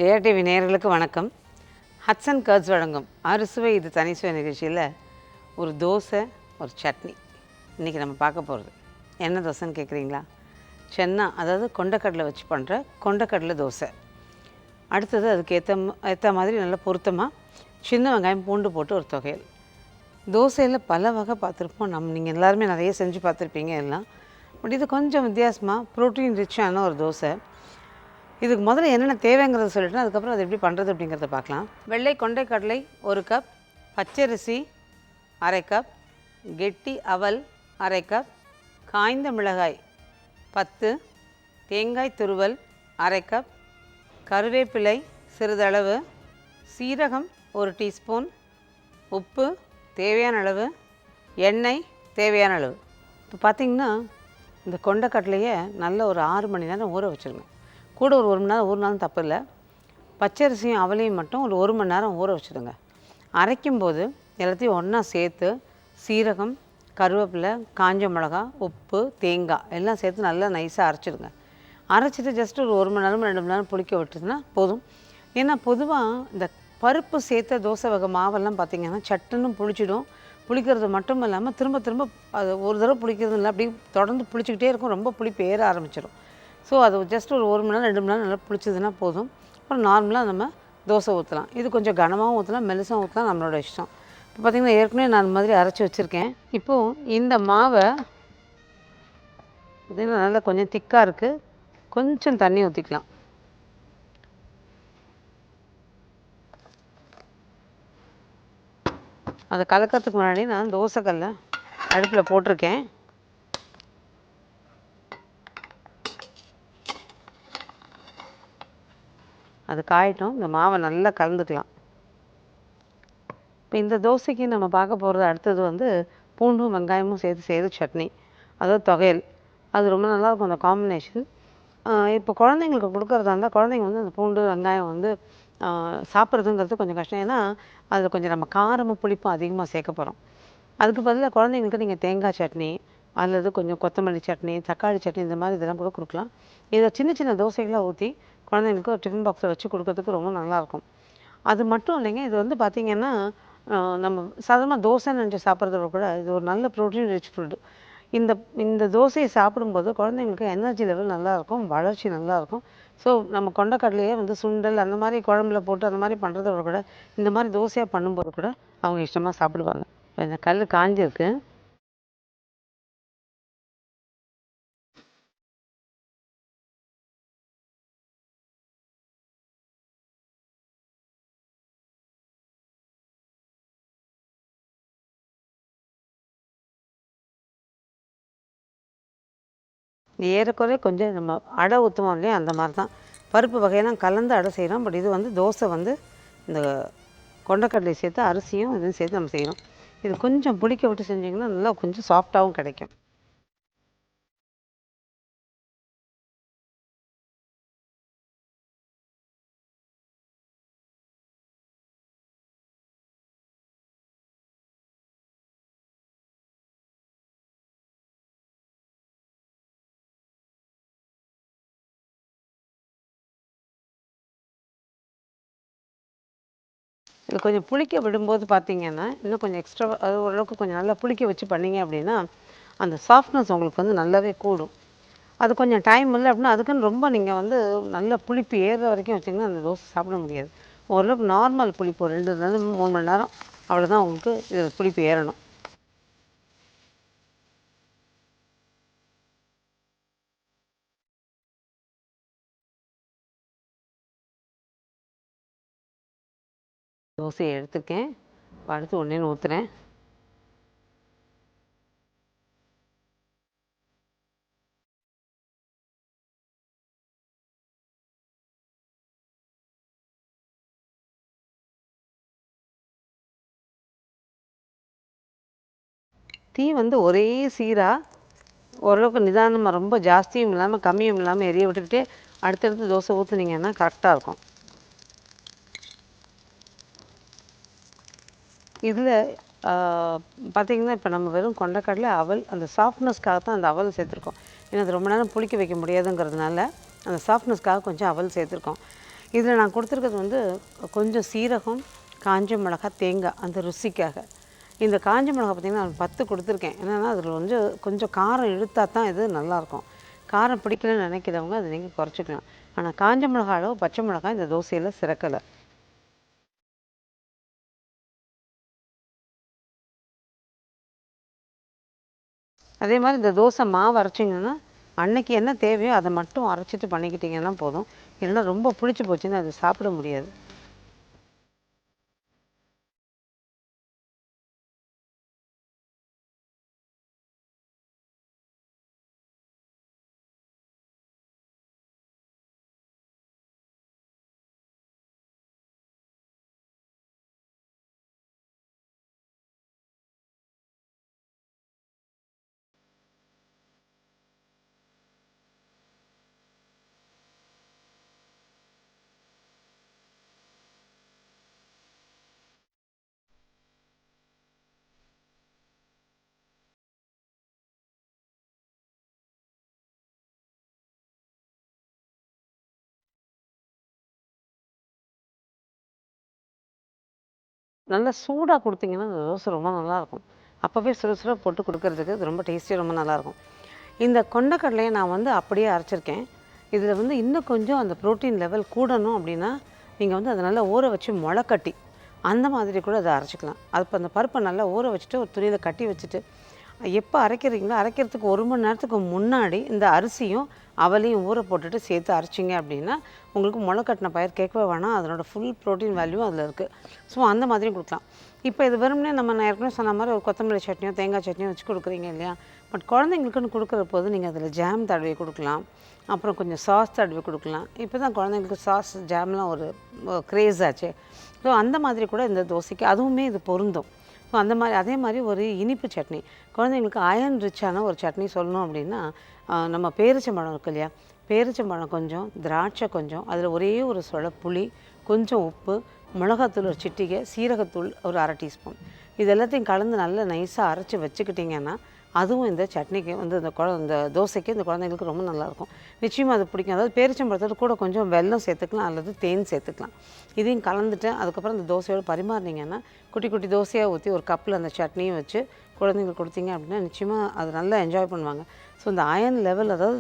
Jaya TV நேயர்களுக்கு வணக்கம். ஹட்சன் கர்ட்ஸ் வழங்கும் அறுசுவை இது தனிசுவை நிகழ்ச்சியில் ஒரு தோசை ஒரு சட்னி இன்றைக்கி நம்ம பார்க்க போகிறது. என்ன தோசைன்னு கேட்குறீங்களா? சென்னா, அதாவது கொண்டக்கடலை வச்சு பண்ணுற கொண்டக்கடலை தோசை. அடுத்தது அதுக்கு ஏற்ற மாதிரி நல்லா பொருத்தமாக சின்ன வெங்காயம் பூண்டு போட்டு ஒரு தொகையல். தோசையில் பல வகை பார்த்துருப்போம். நீங்கள் எல்லாருமே நிறைய செஞ்சு பார்த்துருப்பீங்க எல்லாம். பட் இது கொஞ்சம் வித்தியாசமாக ப்ரோட்டீன் ரிச்சான ஒரு தோசை. இதுக்கு முதல்ல என்னென்ன தேவைங்கிறத சொல்லிட்டு அதுக்கப்புறம் அது எப்படி பண்ணுறது அப்படிங்கிறத பார்க்கலாம். வெள்ளை கொண்டை கடலை 1 கப், பச்சரிசி அரை கப், கெட்டி அவல் அரை கப், காய்ந்த மிளகாய் 10, தேங்காய் துருவல் அரை கப், கருவேப்பிலை சிறிதளவு, சீரகம் 1 டீஸ்பூன், உப்பு தேவையான அளவு, எண்ணெய் தேவையான அளவு. இப்போ பார்த்திங்கன்னா இந்த கொண்டக்கடலையை நல்ல ஒரு 6 மணி நேரம் ஊற வச்சுருங்க. கூட ஒரு மணி நேரம் ஊறினாலும் தப்பு இல்லை. பச்சரிசியும் அவலையும் மட்டும் ஒரு 1 மணி நேரம் ஊற வச்சுடுங்க. அரைக்கும்போது எல்லாத்தையும் ஒன்றா சேர்த்து சீரகம், கருவேப்பிலை, காஞ்ச மிளகா, உப்பு, தேங்காய் எல்லாம் சேர்த்து நல்லா நைஸாக அரைச்சிடுங்க. அரைச்சிட்டு ஜஸ்ட் ஒரு 1 மணி நேரம் 2 மணி நேரம் புளிக்க விட்டுதுன்னா போதும். ஏன்னா பொதுவாக இந்த பருப்பு சேர்த்த தோசை வகை மாவெல்லாம் பார்த்திங்கன்னா சட்டுன்னு புளிச்சிடும். புளிக்கிறது மட்டும் இல்லாமல் திரும்ப திரும்ப அது ஒரு தடவை புளிக்கிறது இல்லை, அப்படி தொடர்ந்து புளிச்சிக்கிட்டே இருக்கும். ரொம்ப புளிப்பு ஏற ஆரம்பிச்சிடும். ஸோ அது ஜஸ்ட் ஒரு 1 மணி நேரம் 2 மணி நேரம் நல்லா புளிச்சதுன்னா போதும். அப்புறம் நார்மலாக நம்ம தோசை ஊற்றலாம். இது கொஞ்சம் கனமாகவும் ஊற்றலாம், மெலிசாகவும் ஊற்றலாம், நம்மளோட இஷ்டம். இப்போ பார்த்திங்கன்னா ஏற்கனவே நான் அந்த மாதிரி அரைச்சி வச்சுருக்கேன். இப்போது இந்த மாவை பார்த்திங்கன்னா நல்லா கொஞ்சம் திக்காக இருக்குது, கொஞ்சம் தண்ணி ஊற்றிக்கலாம். அதை கலக்கிறதுக்கு முன்னாடி நான் தோசைக்கல்லை அடுப்பில் போட்டிருக்கேன். அது காயட்டும். இந்த மாவை நல்லா கலந்துக்கலாம். இப்போ இந்த தோசைக்கு நம்ம பார்க்க போகிறது அடுத்தது பூண்டும் வெங்காயமும் சேர்த்து செய்கிற சட்னி, அதாவது தொகையல். அது ரொம்ப நல்லாயிருக்கும் அந்த காம்பினேஷன். இப்போ குழந்தைங்களுக்கு கொடுக்குறதா இருந்தால் குழந்தைங்க அந்த பூண்டு வெங்காயம் சாப்பிட்றதுங்கிறது கொஞ்சம் கஷ்டம். ஏன்னா அதில் கொஞ்சம் நம்ம காரமும் புளிப்பும் அதிகமாக சேர்க்க போகிறோம். அதுக்கு பதிலாக குழந்தைங்களுக்கு நீங்கள் தேங்காய் சட்னி அல்லது கொஞ்சம் கொத்தமல்லி சட்னி, தக்காளி சட்னி இந்த மாதிரி இதெல்லாம் கூட கொடுக்கலாம். இதை சின்ன சின்ன தோசைகளாக ஊற்றி குழந்தைங்களுக்கு ஒரு டிஃபன் பாக்ஸில் வச்சு கொடுக்கறதுக்கு ரொம்ப நல்லாயிருக்கும். அது மட்டும் இல்லைங்க, இது பார்த்திங்கன்னா நம்ம சாதாரணமாக தோசைன்னு நினச்சி சாப்பிட்றத கூட இது ஒரு நல்ல ப்ரோட்டீன் ரிச் ஃபுட்டு. இந்த தோசையை சாப்பிடும்போது குழந்தைங்களுக்கு எனர்ஜி லெவல் நல்லாயிருக்கும், வளர்ச்சி நல்லாயிருக்கும். ஸோ நம்ம கொண்டக்கடலையே சுண்டல் அந்த மாதிரி குழம்புல போட்டு அந்த மாதிரி பண்ணுறத கூட இந்த மாதிரி தோசையாக பண்ணும்போது கூட அவங்க இஷ்டமாக சாப்பிடுவாங்க. இப்போ இந்த கல் காஞ்சிருக்கு. ஏறக்குறைய கொஞ்சம் நம்ம அடை ஊற்றுவோம் இல்லையா, அந்த மாதிரி தான் பருப்பு வகையெல்லாம் கலந்து அடை செய்கிறோம். பட் இது தோசை இந்த கொண்டக்கடலை சேர்த்து அரிசியும் இதையும் சேர்த்து நம்ம செய்கிறோம். இது கொஞ்சம் புளிக்க விட்டு செஞ்சிங்கன்னா நல்லா கொஞ்சம் சாஃப்டாகவும் கிடைக்கும். இது கொஞ்சம் புளிக்க விடும்போது பார்த்திங்கன்னா இன்னும் கொஞ்சம் எக்ஸ்ட்ரா அது ஓரளவுக்கு கொஞ்சம் நல்லா புளிக்க வச்சு பண்ணிங்க அப்படின்னா அந்த சாஃப்ட்னஸ் உங்களுக்கு நல்லாவே கூடும். அது கொஞ்சம் டைம் இல்லை அப்படின்னா அதுக்குன்னு ரொம்ப நீங்கள் நல்ல புளிப்பு ஏறுற வரைக்கும் வச்சிங்கன்னா அந்த தோசை சாப்பிட முடியாது. ஓரளவுக்கு நார்மல் புளிப்பு 2 3 மணி நேரம் அவ்வளோதான் உங்களுக்கு இது புளிப்பு ஏறணும். தோசையை எடுத்துருக்கேன், அடுத்து ஒன்றேன்னு ஊற்றுறேன். தீ ஒரே சீராக ஓரளவுக்கு நிதானமாக ரொம்ப ஜாஸ்தியும் இல்லாமல் கம்மியும் இல்லாமல் எரிய விட்டுக்கிட்டே அடுத்தடுத்து தோசை ஊற்றுனீங்கன்னா கரெக்டாக இருக்கும். இதில் பார்த்திங்கன்னா இப்போ நம்ம வெறும் கொண்டக்கடலை அவல் அந்த சாஃப்ட்னஸ்க்காக தான் அந்த அவல் சேர்த்துருக்கோம். ஏன்னா அது ரொம்ப நேரம் புளிக்க வைக்க முடியாதுங்கிறதுனால அந்த சாஃப்ட்னஸ்க்காக கொஞ்சம் அவல் சேர்த்துருக்கோம். இதில் நான் கொடுத்துருக்கிறது வந்து கொஞ்சம் சீரகம், காஞ்ச மிளகாய், தேங்காய் அந்த ருசிக்காக. இந்த காஞ்ச மிளகாய் பார்த்திங்கன்னா நான் 10 கொடுத்துருக்கேன். என்னென்னா அதில் வந்து கொஞ்சம் காரம் இழுத்தா தான் இது நல்லாயிருக்கும். காரம் பிடிக்கலன்னு நினைக்கிறவங்க அதை நீங்கள் குறைச்சிக்கலாம். ஆனால் காஞ்ச மிளகாய் அளவு பச்சை மிளகாய் இந்த தோசையில் சிறக்கலை. அதே மாதிரி இந்த தோசை மாவு அரைச்சிங்கன்னா அன்னைக்கு என்ன தேவையோ அதை மட்டும் அரைச்சிட்டு பண்ணிக்கிட்டிங்கன்னா போதும். இல்லைன்னா ரொம்ப புளிச்சு போச்சுன்னா அது சாப்பிட முடியாது. நல்லா சூடாக கொடுத்தீங்கன்னா அந்த தோசை ரொம்ப நல்லாயிருக்கும். அப்போவே சுட போட்டு கொடுக்கறதுக்கு இது ரொம்ப டேஸ்டியாக ரொம்ப நல்லாயிருக்கும். இந்த கொண்டக்கடலையை நான் வந்து அப்படியே அரைச்சிருக்கேன். இதில் வந்து இன்னும் கொஞ்சம் அந்த ப்ரோட்டீன் லெவல் கூடணும் அப்படின்னா நீங்கள் வந்து அதை நல்லா ஊற வச்சு முளைக்கட்டி அந்த மாதிரி கூட அதை அரைச்சிக்கலாம். அது இப்போ அந்த பருப்பை நல்லா ஊற வச்சுட்டு ஒரு துணியில் கட்டி வச்சுட்டு எப்போ அரைக்கிறீங்களோ அரைக்கிறதுக்கு 1 மணி நேரத்துக்கு முன்னாடி இந்த அரிசியும் அவலையும் ஊற போட்டுட்டு சேர்த்து அரைச்சிங்க அப்படின்னா உங்களுக்கு முளைக்கட்டின பயிர் கேட்கவே வேணாம். அதனோட ஃபுல் ப்ரோட்டீன் வேல்யூ அதில் இருக்குது. ஸோ அந்த மாதிரியும் கொடுக்கலாம். இப்போ இது வெறுமனே நான் ஏற்கனவே சொன்ன மாதிரி ஒரு கொத்தமல்லி சட்னியோ தேங்காய் சட்னியோ வச்சு கொடுக்குறீங்க இல்லையா. பட் குழந்தைங்களுக்குன்னு கொடுக்குற போது நீங்கள் அதில் ஜாம் தடவி கொடுக்கலாம். அப்புறம் கொஞ்சம் சாஸ் தடவி கொடுக்கலாம். இப்போ தான் குழந்தைங்களுக்கு சாஸ் ஜாம்லாம் ஒரு க்ரேஸ் ஆச்சு. ஸோ அந்த மாதிரி கூட இந்த தோசைக்கு அதுவுமே இது பொருந்தும். ஸோ அந்த மாதிரி அதே மாதிரி ஒரு இனிப்பு சட்னி குழந்தைங்களுக்கு அயர்ன் ரிச்சான ஒரு சட்னி சொல்லணும் அப்படின்னா நம்ம பேரிச்சம்பழம் இருக்கு இல்லையா, பேரிச்சம்பழம் கொஞ்சம், திராட்சை கொஞ்சம், அதில் ஒரே ஒரு சொல புளி, கொஞ்சம் உப்பு, மிளகாத்தூள் ஒரு சிட்டிகை, சீரகத்தூள் ஒரு 1/2 டீஸ்பூன் இது எல்லாத்தையும் கலந்து நல்லா நைஸாக அரைச்சி வச்சுக்கிட்டிங்கன்னா அதுவும் இந்த சட்னிக்கு வந்து இந்த தோசைக்கு இந்த குழந்தைங்களுக்கு ரொம்ப நல்லாயிருக்கும். நிச்சயமாக அது பிடிக்கும். அதாவது பேரிச்சம்பழத்தோடு கூட கொஞ்சம் வெல்லம் சேர்த்துக்கலாம் அல்லது தேன் சேர்த்துக்கலாம். இதையும் கலந்துட்டு அதுக்கப்புறம் இந்த தோசையோடு பரிமாறினீங்கன்னா குட்டி குட்டி தோசையாக ஊற்றி ஒரு கப்பில் அந்த சட்னியும் வச்சு குழந்தைங்களுக்கு கொடுத்தீங்க அப்படின்னா நிச்சயமாக அது நல்லா என்ஜாய் பண்ணுவாங்க. ஸோ இந்த அயன் லெவல், அதாவது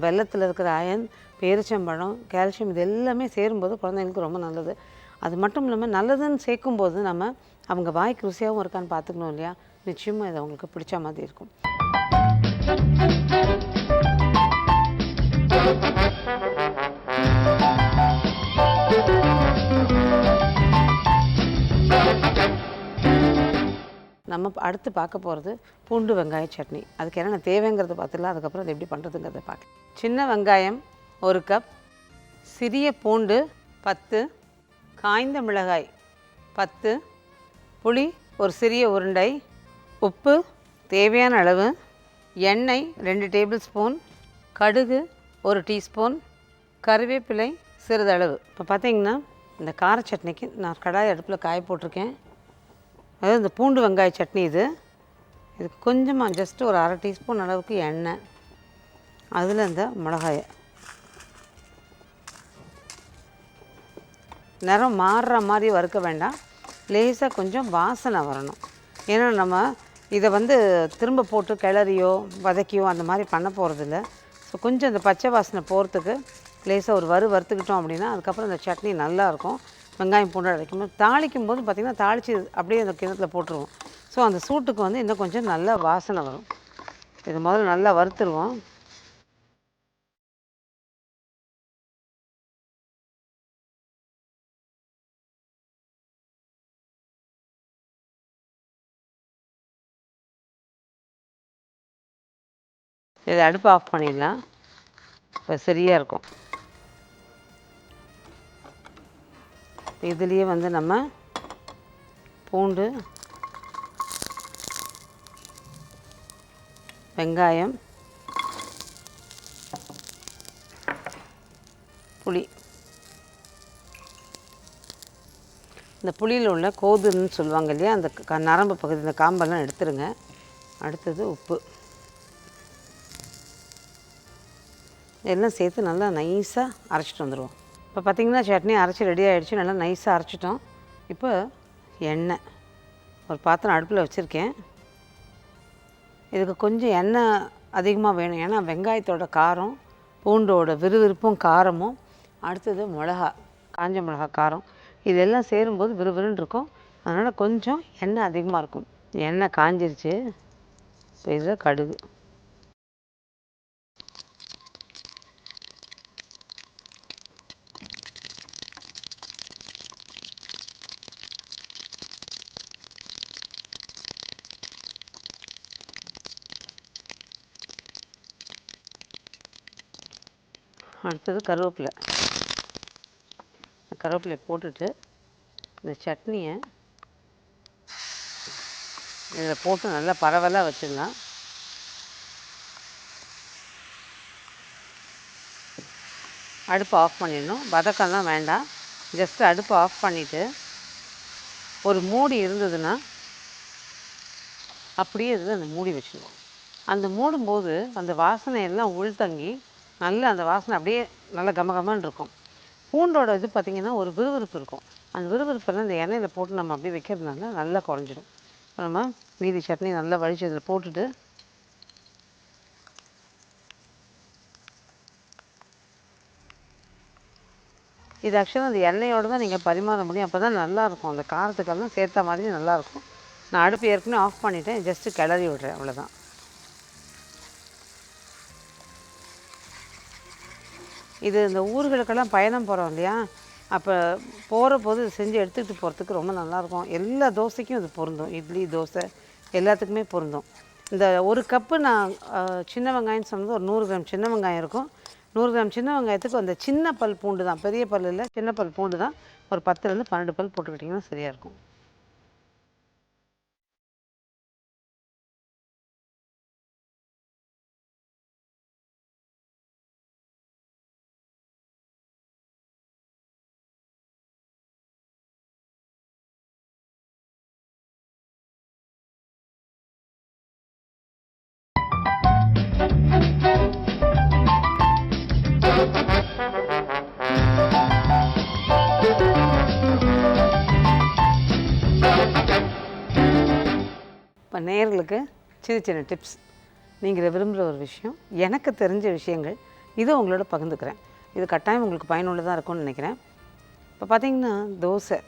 வெல்லத்தில் இருக்கிற அயன், பேரிச்சம்பழம், கால்சியம் இது எல்லாமே சேரும்போது குழந்தைங்களுக்கு ரொம்ப நல்லது. அது மட்டும் இல்லாமல் நல்லதுன்னு சேர்க்கும்போது நம்ம அவங்க வாய்க்கு ருசியாகவும் இருக்கான்னு பார்த்துக்கணும் இல்லையா. நிச்சயமாக இது அவங்களுக்கு பிடிச்ச மாதிரி இருக்கும். நம்ம அடுத்து பார்க்க போகிறது பூண்டு வெங்காய சட்னி. அதுக்கு என்னென்ன தேவைங்கிறத பார்த்துக்கலாம். அதுக்கப்புறம் அது எப்படி பண்ணுறதுங்கிறத பார்க்கலாம். சின்ன வெங்காயம் 1 கப், சிறிய பூண்டு 10, காய்ந்த மிளகாய் 10, புளி ஒரு சிறிய உருண்டை, உப்பு தேவையான அளவு, எண்ணெய் 2 டேபிள் ஸ்பூன், கடுகு 1 டீஸ்பூன், கருவேப்பிலை சிறிதளவு. இப்போ பார்த்தீங்கன்னா இந்த கார சட்னிக்கு நான் கடாய் அடுப்பில் காய போட்டிருக்கேன். அதாவது இந்த பூண்டு வெங்காய சட்னி இது கொஞ்சமாக ஜஸ்ட் ஒரு 1/2 டீஸ்பூன் அளவுக்கு எண்ணெய், அதில் இந்த மிளகாயை நிறம் மாறுற மாதிரி வறுக்க வேண்டாம். லேசாக கொஞ்சம் வாசனை வரணும். ஏன்னா நம்ம இதை வந்து திரும்ப போட்டு கிளறியோ வதக்கியோ அந்த மாதிரி பண்ண போகிறதில்ல. ஸோ கொஞ்சம் இந்த பச்சை வாசனை போகிறதுக்கு லேசாக ஒரு வறுத்துக்கிட்டோம் அப்படின்னா அதுக்கப்புறம் இந்த சட்னி நல்லாயிருக்கும். வெங்காயம் பூண்டு அரைக்கும்போது தாளிக்கும் போது பார்த்திங்கன்னா தாளித்து அப்படியே அந்த கிணத்துல போட்டுருவோம். ஸோ அந்த சூட்டுக்கு வந்து இன்னும் கொஞ்சம் நல்லா வாசனை வரும். இது முதல்ல நல்லா வறுத்துருவோம். இதை அடுப்பு ஆஃப் பண்ணிடலாம். இப்போ சரியாக இருக்கும். இதுலேயே வந்து நம்ம பூண்டு, வெங்காயம், புளி, இந்த புளியில் உள்ள கோதுன்னு சொல்லுவாங்க இல்லையா, அந்த நரம்பு பகுதி, இந்த காம்பெல்லாம் எடுத்துருங்க. அடுத்தது உப்பு எல்லாம் சேர்த்து நல்லா நைஸாக அரைச்சிட்டு வந்துடுவோம். இப்போ பார்த்திங்கன்னா சட்னி அரைச்சி ரெடி ஆகிடுச்சு, நல்லா நைஸாக அரைச்சிட்டோம். இப்போ எண்ணெய் ஒரு பாத்திரம் அடுப்பில் வச்சுருக்கேன். இதுக்கு கொஞ்சம் எண்ணெய் அதிகமாக வேணும், ஏன்னா வெங்காயத்தோட காரம், பூண்டோட விறுவிறுப்பும் காரமும், அடுத்தது மிளகா, காஞ்ச மிளகா காரம், இதெல்லாம் சேரும்போது விறுவிறுன்னு இருக்கும். அதனால் கொஞ்சம் எண்ணெய் அதிகமாக இருக்கும். எண்ணெய் காஞ்சிருச்சு. இப்போ இதில் கடுகு, அடுத்தது கருவேப்பிலை. கருவேப்பிலையை போட்டுட்டு இந்த சட்னியை இதில் போட்டு நல்லா பரவலாக வச்சிடலாம். அடுப்பை ஆஃப் பண்ணிடணும். வதக்கம்லாம் வேண்டாம், ஜஸ்ட் அடுப்பை ஆஃப் பண்ணிவிட்டு ஒரு மூடி இருந்ததுன்னா அப்படியே இதில் அந்த மூடி வச்சுருவோம். அந்த மூடும்போது அந்த வாசனை எல்லாம் உள்தங்கி நல்லா அந்த வாசனை அப்படியே நல்லா கமகமான்னு இருக்கும். பூண்டோட இது பார்த்திங்கன்னா ஒரு விறுவிறுப்பு இருக்கும். அந்த விறுவிறுப்பெல்லாம் இந்த எண்ணெயில் போட்டு நம்ம அப்படியே வைக்கிறதுனால நல்லா குறைஞ்சிடும். நம்ம மீதி சட்னி நல்லா வடித்து இதில் போட்டுட்டு இது ஆக்சுவலாக அந்த எண்ணெயோடு தான் நீங்கள் பரிமாற முடியும். அப்போ தான் நல்லாயிருக்கும், அந்த காரத்துக்கெல்லாம் சேர்த்த மாதிரி நல்லாயிருக்கும். நான் அடுப்பு ஏற்கனவே ஆஃப் பண்ணிவிட்டேன், ஜஸ்ட்டு கிளறி விடுறேன், அவ்வளோதான். இது இந்த ஊர்களுக்கெல்லாம் பயணம் போகிறோம் இல்லையா, அப்போ போகிற போது இது செஞ்சு எடுத்துக்கிட்டு போகிறதுக்கு ரொம்ப நல்லாயிருக்கும். எல்லா தோசைக்கும் இது பொருந்தும், இட்லி தோசை எல்லாத்துக்குமே பொருந்தும். இந்த ஒரு கப்பு நான் சின்ன வெங்காயம்னு சொன்னது ஒரு 100 கிராம் சின்ன வெங்காயம் இருக்கும். 100 கிராம் சின்ன வெங்காயத்துக்கு அந்த சின்ன பல் பூண்டு தான், பெரிய பல் இல்லை, சின்ன பல் பூண்டு தான் ஒரு 10லேருந்து 12 பல் போட்டுக்கிட்டிங்கன்னா சரியாக இருக்கும். இப்போ நேயர்களுக்கு சின்ன சின்ன டிப்ஸ், நீங்கள் விரும்புகிற ஒரு விஷயம், எனக்கு தெரிஞ்ச விஷயங்கள், இதை உங்களோட பகிர்ந்துக்கிறேன். இது கட்டாயம் உங்களுக்கு பயனுள்ளதாக இருக்கும்னு நினைக்கிறேன். இப்போ பார்த்திங்கன்னா தோசை,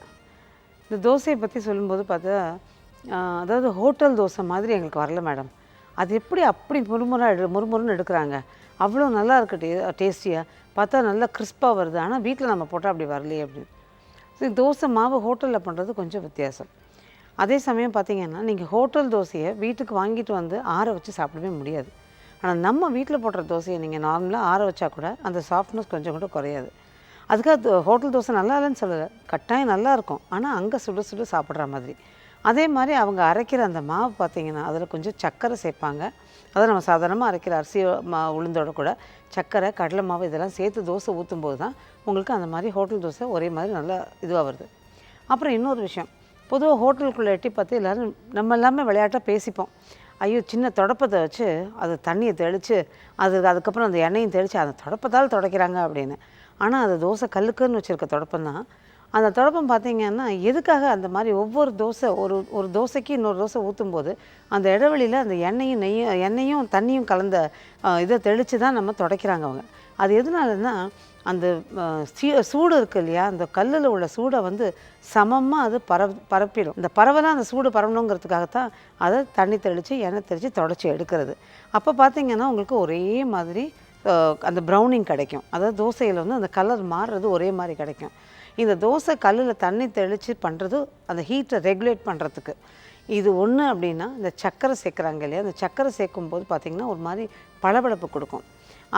இந்த தோசையை பற்றி சொல்லும்போது பார்த்தா அதாவது ஹோட்டல் தோசை மாதிரி எங்களுக்கு வரல மேடம். அது எப்படி அப்படி முறுமுறுன்னு எடுக்கிறாங்க, அவ்வளோ நல்லா இருக்குது டேஸ்டியாக, பார்த்தா நல்லா கிறிஸ்பாக வருது, ஆனால் வீட்டில் நம்ம போட்டால் அப்படி வரலையே அப்படின்னு. ஸோ தோசை மாவு ஹோட்டலில் பண்ணுறது கொஞ்சம் வித்தியாசம். அதே சமயம் பார்த்திங்கன்னா நீங்கள் ஹோட்டல் தோசையை வீட்டுக்கு வாங்கிட்டு வந்து ஆற வச்சு சாப்பிடவே முடியாது. ஆனால் நம்ம வீட்டில் போடுற தோசையை நீங்கள் நார்மலாக ஆற வச்சா கூட அந்த சாஃப்ட்னஸ் கொஞ்சம் கூட குறையாது. அதுக்காக ஹோட்டல் தோசை நல்லா இல்லைன்னு சொல்லலை, கட்டாயம் நல்லாயிருக்கும், ஆனால் அங்கே சுட சுட சாப்பிட்ற மாதிரி. அதே மாதிரி அவங்க அரைக்கிற அந்த மாவு பார்த்திங்கன்னா அதில் கொஞ்சம் சர்க்கரை சேர்ப்பாங்க. அதை நம்ம சாதாரணமாக அரைக்கிற அரிசி உளுந்தோட கூட சர்க்கரை, கடலை மாவு இதெல்லாம் சேர்த்து தோசை ஊற்றும்போது தான் உங்களுக்கு அந்த மாதிரி ஹோட்டல் தோசை ஒரே மாதிரி நல்லா இதுவாக வருது. அப்புறம் இன்னொரு விஷயம், பொதுவாக ஹோட்டலுக்குள்ளே எட்டி பார்த்து எல்லோரும் நம்ம எல்லாமே விளையாட்டாக பேசிப்போம். ஐயோ, சின்ன தொடப்பத்தை வச்சு அது தண்ணியை தெளித்து அதுக்கப்புறம் அந்த எண்ணெயும் தெளித்து அந்த தொடப்பத்தால் துடைக்கிறாங்க அப்படின்னு. ஆனால் அது தோசை கல்லுக்குன்னு வச்சுருக்க தொடப்பம் தான். அந்த தொடப்பம் பார்த்திங்கன்னா எதுக்காக அந்த மாதிரி ஒவ்வொரு தோசை ஒரு தோசைக்கு இன்னொரு தோசை ஊற்றும்போது அந்த இடைவெளியில் அந்த எண்ணெயும் தண்ணியும் கலந்த இதை தெளித்து தான் நம்ம துடைக்கிறாங்க அவங்க. அது எதனாலன்னா அந்த சூடு இருக்குது இல்லையா, அந்த கல்லில் உள்ள சூடை வந்து சமமாக அது பரப்பிடும். இந்த பரவலாக அந்த சூடு பரவணுங்கிறதுக்காகத்தான் அதை தண்ணி தெளித்து எண்ணெய் தெளித்து தொடச்சி எடுக்கிறது. அப்போ பார்த்திங்கன்னா உங்களுக்கு ஒரே மாதிரி அந்த ப்ரௌனிங் கிடைக்கும். அதாவது தோசையில் வந்து அந்த கலர் மாறுறது ஒரே மாதிரி கிடைக்கும். இந்த தோசை கல்லில் தண்ணி தெளித்து பண்ணுறது அந்த ஹீட்டை ரெகுலேட் பண்ணுறதுக்கு. இது ஒன்று அப்படின்னா இந்த சர்க்கரை சேர்க்குறாங்க இல்லையா, அந்த சர்க்கரை சேர்க்கும்போது பார்த்திங்கன்னா ஒரு மாதிரி பளபளப்பு கொடுக்கும்.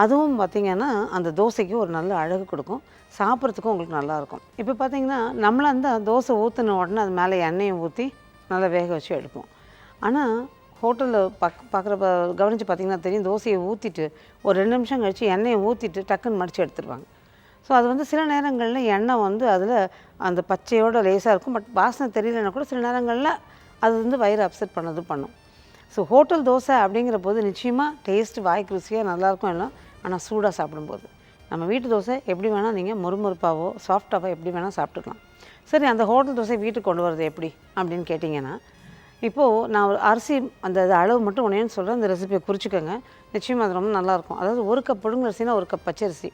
அதுவும் பார்த்திங்கன்னா அந்த தோசைக்கு ஒரு நல்ல அழகு கொடுக்கும், சாப்பிட்றதுக்கும் உங்களுக்கு நல்லாயிருக்கும். இப்போ பார்த்திங்கன்னா நம்மளாக இருந்தால் தோசை ஊற்றின உடனே அது மேலே எண்ணெயை ஊற்றி நல்லா வேக வச்சு எடுப்போம். ஆனால் ஹோட்டலில் பார்க்குறப்ப கவனித்து பார்த்திங்கன்னா தெரியும், தோசையை ஊற்றிட்டு ஒரு 2 நிமிஷம் கழித்து எண்ணெயை ஊற்றிட்டு டக்குன்னு மடித்து எடுத்துருவாங்க. ஸோ அது வந்து சில நேரங்களில் எண்ணெய் வந்து அதில் அந்த பச்சையோட லேசாக இருக்கும், பட் வாசனை தெரியலன்னா கூட சில நேரங்களில் அது வந்து வயிறு அப்செட் பண்ணும். ஸோ ஹோட்டல் தோசை அப்படிங்கிற போது நிச்சயமாக டேஸ்ட்டு வாய்க்கு ருசியாக நல்லாயிருக்கும் எல்லாம், ஆனால் சூடாக சாப்பிடும்போது நம்ம வீட்டு தோசை எப்படி வேணால் நீங்கள் மொறுமொறுப்பாவோ சாஃப்டாவோ எப்படி வேணால் சாப்பிட்டுக்கலாம். சரி, அந்த ஹோட்டல் தோசை வீட்டுக்கு கொண்டு வரது எப்படி அப்படின்னு கேட்டிங்கன்னா, இப்போது நான் ஒரு அரிசி அந்த அளவு மட்டும் ஒன்றேன்னு சொல்கிறேன். அந்த ரெசிபியை குறிச்சிக்கோங்க. நிச்சயமாக அது ரொம்ப நல்லாயிருக்கும். அதாவது 1 கப் புழுங்கலரிசினா 1 கப் பச்சரிசி,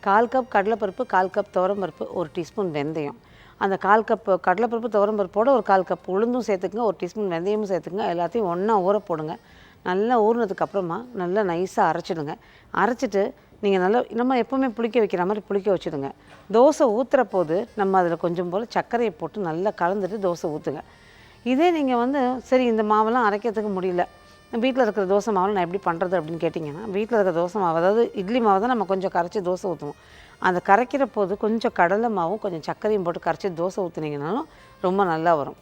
1/4 கப் கடலைப்பருப்பு, 1/4 கப் துவரம்பருப்பு, 1 டீஸ்பூன் வெந்தயம். அந்த 1/4 கப் கடலைப்பருப்பு துவரம்பருப்போட ஒரு 1/4 கப் உளுந்தும் சேர்த்துக்குங்க, 1 டீஸ்பூன் வெந்தயமும் சேர்த்துக்குங்க. எல்லாத்தையும் ஒன்றா ஊற போடுங்க. நல்லா ஊறினதுக்கப்புறமா நல்லா நைஸாக அரைச்சிடுங்க. அரைச்சிட்டு நீங்கள் நல்லா நம்ம எப்போவுமே புளிக்க வைக்கிற மாதிரி புளிக்க வச்சுடுங்க. தோசை ஊற்றுற போது நம்ம அதில் கொஞ்சம் போல் சர்க்கரையை போட்டு நல்லா கலந்துட்டு தோசை ஊற்றுங்க. இதே நீங்கள் சரி இந்த மாவெல்லாம் அரைக்கிறதுக்கு முடியல, வீட்டில் இருக்கிற தோசை மாவில் நான் எப்படி பண்ணுறது அப்படின்னு கேட்டிங்கன்னா, வீட்டில் இருக்கிற தோசை மாவு அதாவது இட்லி மாவை தான் நம்ம கொஞ்சம் கரைச்சி தோசை ஊற்றுவோம். அந்த கரைக்கிற போது கொஞ்சம் கடலை மாவும் கொஞ்சம் சர்க்கரையும் போட்டு கரைச்சி தோசை ஊற்றுனீங்கனாலும் ரொம்ப நல்லா வரும்.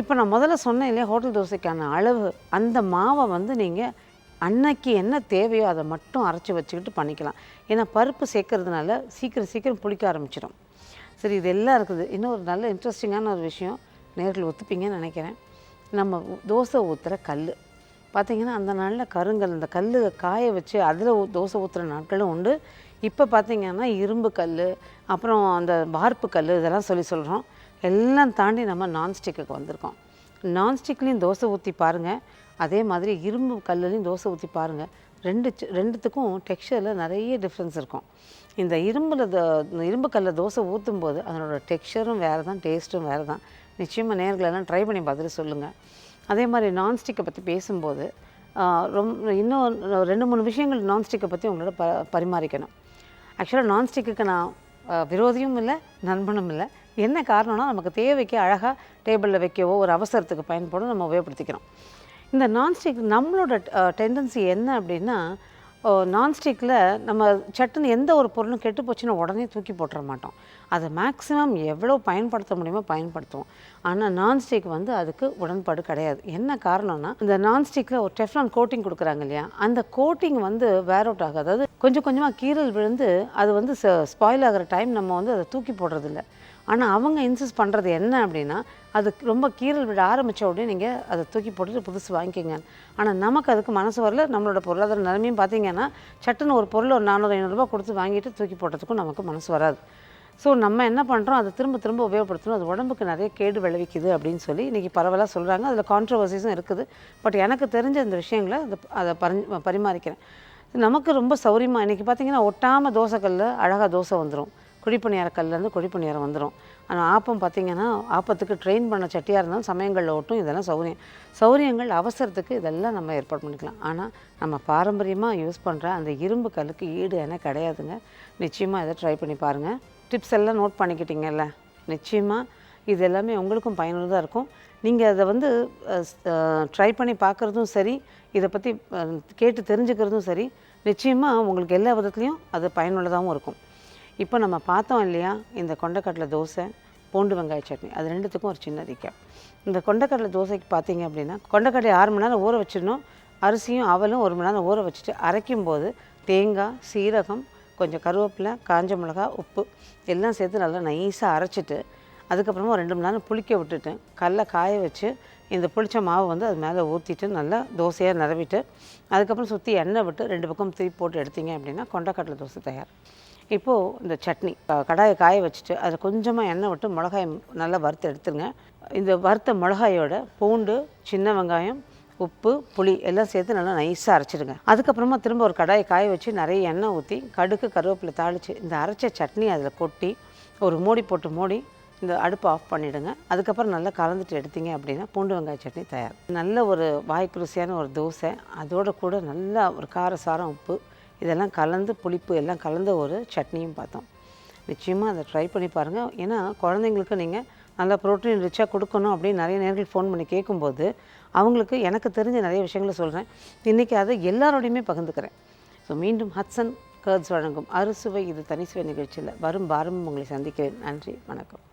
இப்போ நான் முதல்ல சொன்னேன் இல்லையா, ஹோட்டல் தோசைக்கான அளவு, அந்த மாவை நீங்கள் அன்னைக்கு என்ன தேவையோ அதை மட்டும் அரைச்சி வச்சுக்கிட்டு பண்ணிக்கலாம். ஏன்னா பருப்பு சேர்க்கறதுனால சீக்கிரம் புளிக்க ஆரம்பிச்சிடும். சரி, இது எல்லாம் இருக்குது. இன்னும் ஒரு நல்ல இன்ட்ரெஸ்டிங்கான ஒரு விஷயம், நேரில் ஒத்துப்பீங்கன்னு நினைக்கிறேன். நம்ம தோசை ஊற்றுற கல் பார்த்திங்கன்னா, அந்த நாளில் கருங்கல், அந்த கல் காய வச்சு அதில் தோசை ஊற்றுற நாட்களும் உண்டு. இப்போ பார்த்திங்கன்னா இரும்பு கல், அப்புறம் அந்த வார்ப்பு கல், இதெல்லாம் சொல்கிறோம். எல்லாம் தாண்டி நம்ம நான்ஸ்டிக்குக்கு வந்திருக்கோம். நான்ஸ்டிக்லேயும் தோசை ஊற்றி பாருங்கள், அதே மாதிரி இரும்பு கல்லுலேயும் தோசை ஊற்றி பாருங்கள். ரெண்டுத்துக்கும் டெக்ஸ்சரில் நிறைய டிஃப்ரென்ஸ் இருக்கும். இந்த இரும்பு கல்லில் தோசை ஊற்றும் போது அதனோட டெக்ஸ்சரும் வேறு தான், டேஸ்ட்டும் வேறு தான். நிச்சயமாக நேர்களெல்லாம் ட்ரை பண்ணி பார்த்துட்டு சொல்லுங்கள். அதே மாதிரி நான்ஸ்டிக்கை பற்றி பேசும்போது இன்னும் 2-3 விஷயங்கள் நான்ஸ்டிக்கை பற்றி உங்களோட பரிமாறிக்கணும். ஆக்சுவலாக நான்ஸ்டிக்குக்கு நான் விரோதியும் இல்லை, நண்பனும் இல்லை. என்ன காரணம்னா, நமக்கு தேவைக்கு அழகாக டேபிளில் வைக்கவோ ஒரு அவசரத்துக்கு பயன்படும் நம்ம உபயோகப்படுத்திக்கிறோம். இந்த நான்ஸ்டிக் நம்மளோட டெண்டன்சி என்ன அப்படின்னா, நான்ஸ்டிக்கில் நம்ம சட்டுன்னு எந்த ஒரு பொருளும் கெட்டு போச்சுன்னா உடனே தூக்கி போட்டுற மாட்டோம். அதை மேக்ஸிமம் எவ்வளோ பயன்படுத்த முடியுமோ பயன்படுத்துவோம். ஆனால் நான்ஸ்டிக் அதுக்கு உடன்பாடு கிடையாது. என்ன காரணம்னா, இந்த நான்ஸ்டிக்கில் ஒரு டெஃப்லான் கோட்டிங் கொடுக்குறாங்க இல்லையா, அந்த கோட்டிங் வேர் அவுட் ஆகாது. அதாவது கொஞ்சம் கொஞ்சமாக கீறல் விழுந்து அது ஸ்பாயில் ஆகிற டைம் நம்ம அதை தூக்கி போடுறதில்ல. ஆனால் அவங்க இன்சிஸ்ட் பண்ணுறது என்ன அப்படின்னா, அது ரொம்ப கீறல் விட ஆரம்பித்த உடனே நீங்கள் அதை தூக்கி போட்டுட்டு புதுசு வாங்கிக்கிங்க. ஆனால் நமக்கு அதுக்கு மனசு வரல. நம்மளோட பொருளாதார நிலைமையும் பார்த்திங்கன்னா, சட்டுன்னு ஒரு பொருள் ஒரு 400-500 ரூபா கொடுத்து வாங்கிட்டு தூக்கி போட்டதுக்கும் நமக்கு மனசு வராது. ஸோ நம்ம என்ன பண்ணுறோம், அதை திரும்ப உபயோகப்படுத்தணும். அது உடம்புக்கு நிறைய கேடு விளைவிக்குது அப்படின்னு சொல்லி இன்றைக்கி பரவலாக சொல்கிறாங்க. அதில் கான்ட்ரவர்சிஸும் இருக்குது. பட் எனக்கு தெரிஞ்ச இந்த விஷயங்களை அதை பரிமாறிக்கிறேன். நமக்கு ரொம்ப சௌரியமாக இன்றைக்கி பார்த்திங்கன்னா, ஒட்டாமல் தோசைக்கல்ல அழகாக தோசை வந்துடும். குழிப்பணியார கல்லேருந்து குழிப்பணியாரம் வந்துடும். ஆனால் ஆப்பம் பார்த்திங்கன்னா, ஆப்பத்துக்கு ட்ரெயின் பண்ண சட்டியாக இருந்தாலும் சமயங்களில் ஓட்டும். இதெல்லாம் சௌரியங்கள் அவசரத்துக்கு இதெல்லாம் நம்ம ஏற்பாடு பண்ணிக்கலாம். ஆனால் நம்ம பாரம்பரியமாக யூஸ் பண்ணுற அந்த இரும்பு கல்லுக்கு ஈடு என்ன கிடையாதுங்க. நிச்சயமாக இதை ட்ரை பண்ணி பாருங்கள். டிப்ஸ் எல்லாம் நோட் பண்ணிக்கிட்டீங்கல்ல, நிச்சயமாக இது எல்லாமே உங்களுக்கும் பயனுள்ளதாக இருக்கும். நீங்கள் அதை ட்ரை பண்ணி பார்க்குறதும் சரி, இதை பற்றி கேட்டு தெரிஞ்சுக்கிறதும் சரி, நிச்சயமாக உங்களுக்கு எல்லா விதத்துலேயும் அது பயனுள்ளதாகவும் இருக்கும். இப்போ நம்ம பார்த்தோம் இல்லையா, இந்த கொண்டைக்கடலை தோசை, பூண்டு வெங்காய சட்னி, அது ரெண்டுத்துக்கும் ஒரு சின்ன ரீகேப். இந்த கொண்டைக்கடலை தோசைக்கு பார்த்தீங்க அப்படின்னா, கொண்டைக்கடலை 6 மணி நேரம் ஊற வச்சிடணும். அரிசியும் அவலும் 1 மணி நேரம் ஊற வச்சுட்டு அரைக்கும்போது தேங்காய், சீரகம், கொஞ்சம் கருவேப்பிலை, காஞ்ச மிளகா, உப்பு எல்லாம் சேர்த்து நல்லா நைஸாக அரைச்சிட்டு, அதுக்கப்புறமா 2 மணி நேரம் புளிக்க விட்டுட்டு, கடலை காய வச்சு இந்த புளிச்ச மாவு அது மேலே ஊற்றிட்டு நல்லா தோசையாக நிரவிட்டு, அதுக்கப்புறம் சுற்றி எண்ணெய் விட்டு 2 பக்கம் திருப்பி போட்டு எடுத்தீங்க அப்படின்னா கொண்டைக்கடலை தோசை தயார். இப்போது இந்த சட்னி, கடாயை காய வச்சுட்டு அதில் கொஞ்சமாக எண்ணெய் விட்டு மிளகாய் நல்லா வறுத்து எடுத்துருங்க. இந்த வறுத்த மிளகாயோட பூண்டு, சின்ன வெங்காயம், உப்பு, புளி எல்லாம் சேர்த்து நல்லா நைஸாக அரைச்சிடுங்க. அதுக்கப்புறமா திரும்ப ஒரு கடாயை காய வச்சு நிறைய எண்ணெய் ஊற்றி கடுகு, கருவேப்பிலை தாளித்து இந்த அரைச்ச சட்னி அதில் கொட்டி ஒரு மூடி போட்டு மூடி இந்த அடுப்பை ஆஃப் பண்ணிவிடுங்க. அதுக்கப்புறம் நல்லா கலந்துட்டு எடுத்தீங்க அப்படின்னா பூண்டு வெங்காய சட்னி தயார். நல்ல ஒரு வாய்க்கு ருசியான ஒரு தோசை, அதோட கூட நல்லா ஒரு காரசாரம், உப்பு இதெல்லாம் கலந்து, புளிப்பு எல்லாம் கலந்த ஒரு சட்னியும் பார்த்தோம். நிச்சயமாக அதை ட்ரை பண்ணி பாருங்கள். ஏன்னா குழந்தைங்களுக்கு நீங்கள் நல்லா ப்ரோட்டீன் ரிச்சாக கொடுக்கணும் அப்படின்னு நிறைய நேர்கள் ஃபோன் பண்ணி கேட்கும்போது அவங்களுக்கு எனக்கு தெரிஞ்ச நிறைய விஷயங்களை சொல்கிறேன். இன்றைக்கி அதை எல்லாரோடையுமே பகிர்ந்துக்கிறேன். ஸோ மீண்டும் ஹட்சன் கர்ட்ஸ் வழங்கும் அறுசுவை இது தனிசுவை நிகழ்ச்சியில் வரும் வாரமும் உங்களை சந்திக்கிறேன். நன்றி, வணக்கம்.